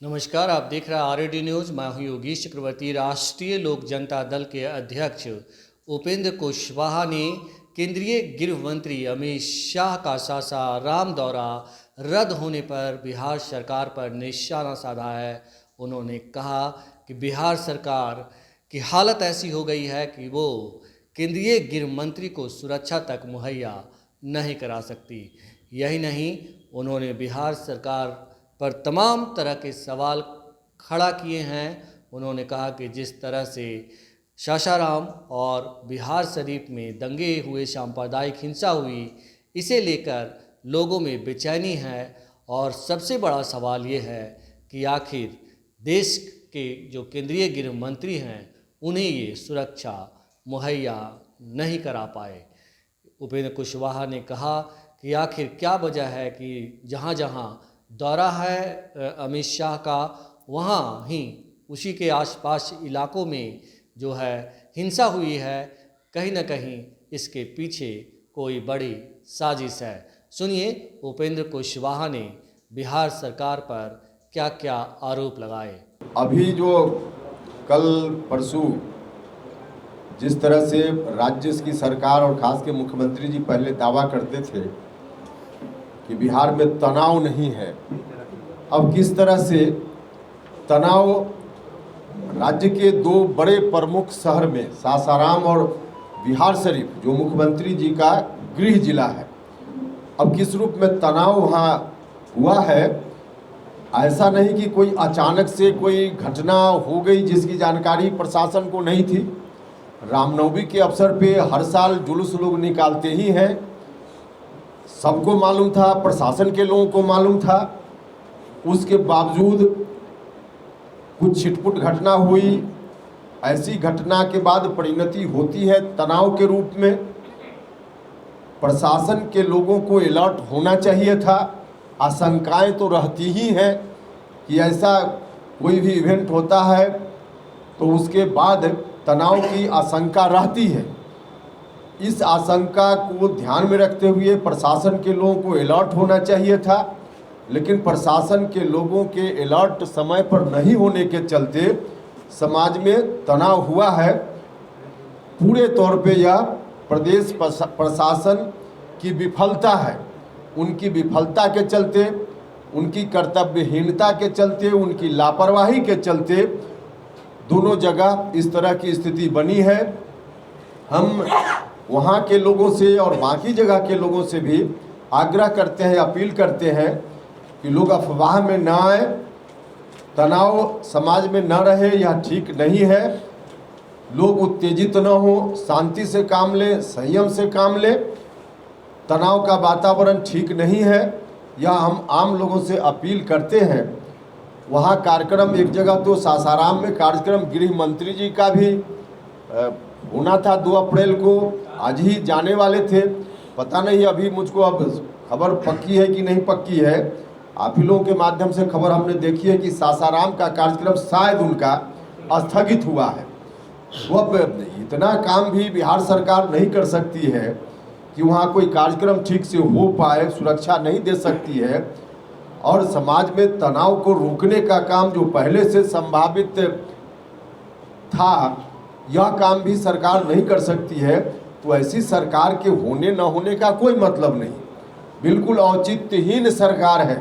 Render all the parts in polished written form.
नमस्कार, आप देख रहे हैं आरएडी न्यूज़। मैं हूं योगेश चक्रवर्ती। राष्ट्रीय लोक जनता दल के अध्यक्ष उपेंद्र कुशवाहा ने केंद्रीय गृह मंत्री अमित शाह का सासाराम दौरा रद्द होने पर बिहार सरकार पर निशाना साधा है। उन्होंने कहा कि बिहार सरकार की हालत ऐसी हो गई है कि वो केंद्रीय गृह मंत्री को सुरक्षा तक मुहैया नहीं करा सकती। यही नहीं, उन्होंने बिहार सरकार पर तमाम तरह के सवाल खड़ा किए हैं। उन्होंने कहा कि जिस तरह से सासाराम और बिहार शरीफ में दंगे हुए, सांप्रदायिक हिंसा हुई, इसे लेकर लोगों में बेचैनी है। और सबसे बड़ा सवाल ये है कि आखिर देश के जो केंद्रीय गृह मंत्री हैं उन्हें ये सुरक्षा मुहैया नहीं करा पाए। उपेंद्र कुशवाहा ने कहा कि आखिर क्या वजह है कि जहाँ जहाँ दौरा है अमित शाह का, वहाँ ही उसी के आसपास इलाकों में जो है हिंसा हुई है। कहीं न कहीं इसके पीछे कोई बड़ी साजिश है। सुनिए उपेंद्र कुशवाहा ने बिहार सरकार पर क्या क्या आरोप लगाए। अभी जो कल परसों जिस तरह से राज्य की सरकार और खास के मुख्यमंत्री जी पहले दावा करते थे कि बिहार में तनाव नहीं है, अब किस तरह से तनाव राज्य के दो बड़े प्रमुख शहर में सासाराम और बिहार शरीफ, जो मुख्यमंत्री जी का गृह जिला है, अब किस रूप में तनाव वहाँ हुआ है। ऐसा नहीं कि कोई अचानक से कोई घटना हो गई जिसकी जानकारी प्रशासन को नहीं थी। रामनवमी के अवसर पे हर साल जुलूस लोग निकालते ही हैं, सबको मालूम था, प्रशासन के लोगों को मालूम था। उसके बावजूद कुछ छिटपुट घटना हुई। ऐसी घटना के बाद परिणति होती है तनाव के रूप में। प्रशासन के लोगों को अलर्ट होना चाहिए था। आशंकाएं तो रहती ही हैं कि ऐसा कोई भी इवेंट होता है तो उसके बाद तनाव की आशंका रहती है। इस आशंका को ध्यान में रखते हुए प्रशासन के लोगों को अलर्ट होना चाहिए था, लेकिन प्रशासन के लोगों के अलर्ट समय पर नहीं होने के चलते समाज में तनाव हुआ है। पूरे तौर पे यह प्रदेश प्रशासन की विफलता है। उनकी विफलता के चलते, उनकी कर्तव्यहीनता के चलते, उनकी लापरवाही के चलते दोनों जगह इस तरह की स्थिति बनी है। हम वहाँ के लोगों से और बाकी जगह के लोगों से भी आग्रह करते हैं, अपील करते हैं कि लोग अफवाह में ना आए, तनाव समाज में न रहे, यह ठीक नहीं है। लोग उत्तेजित न हो, शांति से काम लें, संयम से काम लें। तनाव का वातावरण ठीक नहीं है, यह हम आम लोगों से अपील करते हैं। वहाँ कार्यक्रम, एक जगह तो सासाराम में कार्यक्रम गृह मंत्री जी का भी होना था 2 अप्रैल को, आज ही जाने वाले थे। पता नहीं अभी मुझको अब खबर पक्की है कि नहीं पक्की है। आप ही लोगों के माध्यम से खबर हमने देखी है कि सासाराम का कार्यक्रम शायद उनका स्थगित हुआ है। वो अब इतना काम भी बिहार सरकार नहीं कर सकती है कि वहाँ कोई कार्यक्रम ठीक से हो पाए, सुरक्षा नहीं दे सकती है। और समाज में तनाव को रोकने का काम जो पहले से संभावित था, यह काम भी सरकार नहीं कर सकती है। तो ऐसी सरकार के होने न होने का कोई मतलब नहीं, बिल्कुल औचित्यहीन सरकार है।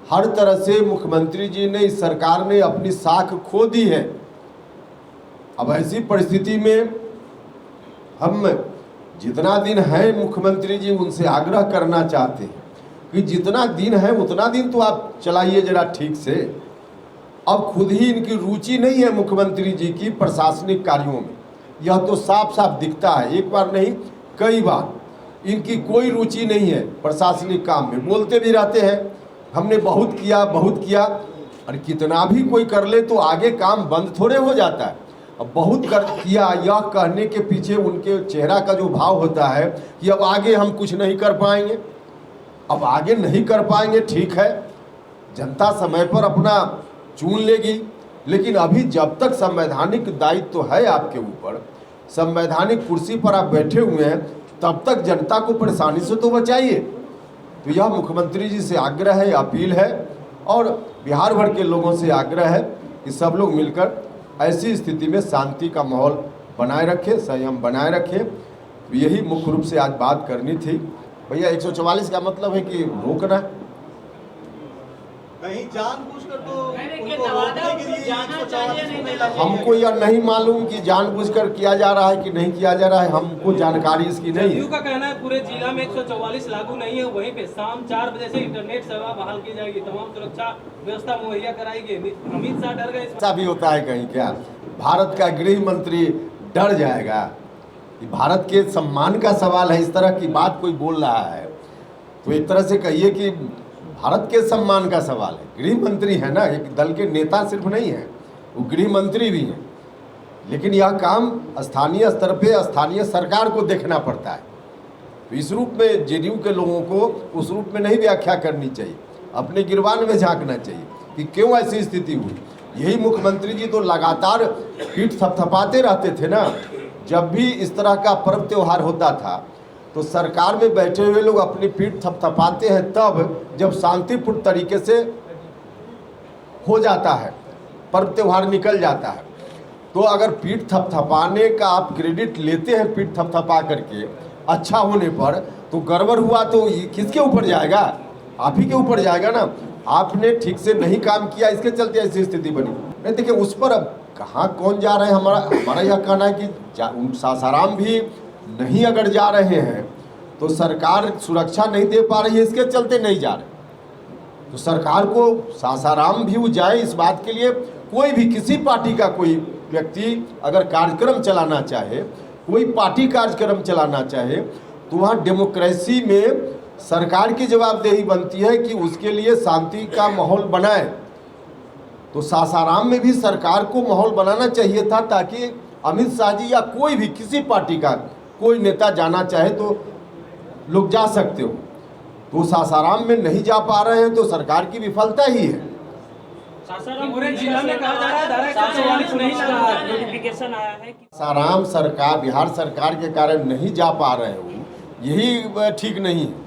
हर तरह से मुख्यमंत्री जी ने, इस सरकार ने अपनी साख खो दी है। अब ऐसी परिस्थिति में हम जितना दिन है मुख्यमंत्री जी उनसे आग्रह करना चाहते हैं कि जितना दिन है उतना दिन तो आप चलाइए जरा ठीक से। अब खुद ही इनकी रुचि नहीं है मुख्यमंत्री जी की प्रशासनिक कार्यों में, यह तो साफ साफ दिखता है। एक बार नहीं, कई बार इनकी कोई रुचि नहीं है प्रशासनिक काम में। बोलते भी रहते हैं हमने बहुत किया, बहुत किया। और कितना भी कोई कर ले तो आगे काम बंद थोड़े हो जाता है। अब बहुत कर किया, यह कहने के पीछे उनके चेहरा का जो भाव होता है कि अब आगे हम कुछ नहीं कर पाएंगे। अब आगे नहीं कर पाएंगे, ठीक है, जनता समय पर अपना चुन लेगी। लेकिन अभी जब तक संवैधानिक दायित्व तो है आपके ऊपर, संवैधानिक कुर्सी पर आप बैठे हुए हैं, तब तक जनता को परेशानी से तो बचाइए। तो यह मुख्यमंत्री जी से आग्रह है, अपील है और बिहार भर के लोगों से आग्रह है कि सब लोग मिलकर ऐसी स्थिति में शांति का माहौल बनाए रखें, संयम बनाए रखें। यही मुख्य रूप से आज बात करनी थी। भैया 144 का मतलब है कि रोकना, कहीं जानबूझकर तो उनको रोकने के लिए 144 को नहीं लगा। हमको यह नहीं मालूम कि जानबूझकर किया जा रहा है कि नहीं किया जा रहा है, हमको जानकारी इसकी नहीं जदयू है। का कहना है पूरे जिला में 144 लागू नहीं है, वहीं पे शाम 4 बजे से इंटरनेट सेवा बहाल की जाएगी, तमाम सुरक्षा व्यवस्था मुहैया कराएगी। अमित शाह डर गए इस ऐसा भी होता है कहीं क्या? भारत का गृह मंत्री डर जाएगा? कि भारत के सम्मान का सवाल है, इस तरह की बात कोई बोल रहा है तो एक तरह से कहिए कि भारत के सम्मान का सवाल है। गृह मंत्री है ना, एक दल के नेता सिर्फ नहीं है, वो गृह मंत्री भी हैं। लेकिन यह काम स्थानीय स्तर पे स्थानीय सरकार को देखना पड़ता है। तो इस रूप में जेडीयू के लोगों को उस रूप में नहीं व्याख्या करनी चाहिए, अपने गिरबान में झांकना चाहिए कि क्यों ऐसी स्थिति हुई। यही मुख्यमंत्री जी तो लगातार पीठ थपथपाते रहते थे ना। जब भी इस तरह का पर्व त्यौहार होता था तो सरकार में बैठे हुए लोग अपनी पीठ थपथपाते हैं तब जब शांतिपूर्ण तरीके से हो जाता है, पर्व त्यौहार निकल जाता है। तो अगर पीठ थपथपाने का आप क्रेडिट लेते हैं पीठ थपथपा करके अच्छा होने पर, तो गड़बड़ हुआ तो किसके ऊपर जाएगा? आप ही के ऊपर जाएगा ना। आपने ठीक से नहीं काम किया, इसके चलते ऐसी स्थिति बनी। नहीं देखिए, उस पर अब कहाँ कौन जा रहे हैं, हमारा यह कहना है कि सासाराम भी नहीं अगर जा रहे हैं तो सरकार सुरक्षा नहीं दे पा रही है, इसके चलते नहीं जा रहे। तो सरकार को सासाराम भी जाए, इस बात के लिए कोई भी किसी पार्टी का कोई व्यक्ति अगर कार्यक्रम चलाना चाहे, कोई पार्टी कार्यक्रम चलाना चाहे, तो वहाँ डेमोक्रेसी में सरकार की जवाबदेही बनती है कि उसके लिए शांति का माहौल बनाए। तो सासाराम में भी सरकार को माहौल बनाना चाहिए था ताकि अमित शाह जी या कोई भी किसी पार्टी का कोई नेता जाना चाहे तो लोग जा सकते हो। तो सासाराम में नहीं जा पा रहे हैं तो सरकार की विफलता ही है। सासाराम पूरे जिला में कहा जा रहा है धारा 144 नहीं लगा है, नोटिफिकेशन आया है कि सासाराम सरकार, बिहार सरकार के कारण नहीं जा पा रहे हो, यही ठीक नहीं है।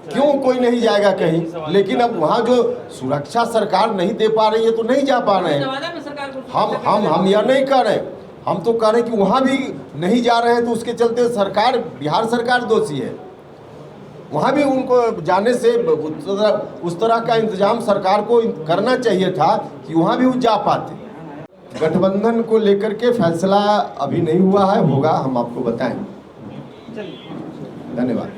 क्यों कोई नहीं जाएगा कहीं? लेकिन अब वहाँ जो सुरक्षा सरकार नहीं दे पा रही है तो नहीं जा पा रहे हैं। हम यह नहीं कर रहे, हम तो कह रहे हैं कि वहाँ भी नहीं जा रहे हैं तो उसके चलते सरकार, बिहार सरकार दोषी है। वहाँ भी उनको जाने से उस तरह का इंतजाम सरकार को करना चाहिए था कि वहाँ भी वो जा पाते। गठबंधन को लेकर के फैसला अभी नहीं हुआ है, होगा, हम आपको बताएं। धन्यवाद।